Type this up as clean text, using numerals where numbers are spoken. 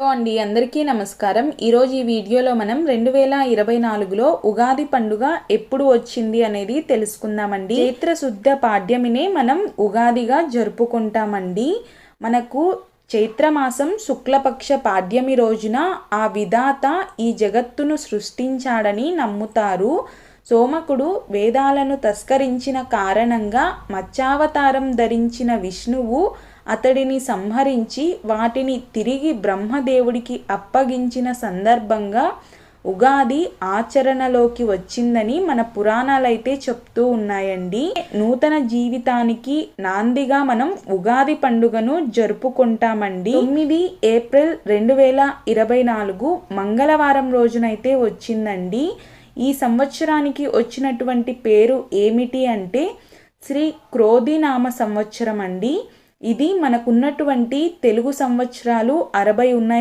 Hello అండి, అందరికీ నమస్కారం. ఈరోజు ఈ వీడియోలో మనం 2024లో ఉగాది పండుగ ఎప్పుడు వచ్చింది అనేది తెలుసుకుందామండి. చైత్ర శుద్ధ పాడ్యమినే మనం ఉగాదిగా జరుపుకుంటామండి. మనకు చైత్రమాసం శుక్లపక్ష పాడ్యమి రోజున ఆ విధాత ఈ జగత్తును సృష్టించాడని నమ్ముతారు. సోమకుడు వేదాలను తస్కరించిన కారణంగా మత్స్యావతారం ధరించిన విష్ణువు అతడిని సంహరించి వాటిని తిరిగి బ్రహ్మదేవుడికి అప్పగించిన సందర్భంగా ఉగాది ఆచరణలోకి వచ్చిందని మన పురాణాలైతే చెప్తూ ఉన్నాయండి. నూతన జీవితానికి నాందిగా మనం ఉగాది పండుగను జరుపుకుంటామండి. 9 ఏప్రిల్ 2024 మంగళవారం రోజునైతే వచ్చిందండి. ఈ సంవత్సరానికి వచ్చినటువంటి పేరు ఏమిటి అంటే శ్రీ క్రోధినామ సంవత్సరం అండి. ఇది మనకున్నటువంటి తెలుగు సంవత్సరాలు 60 ఉన్నాయి.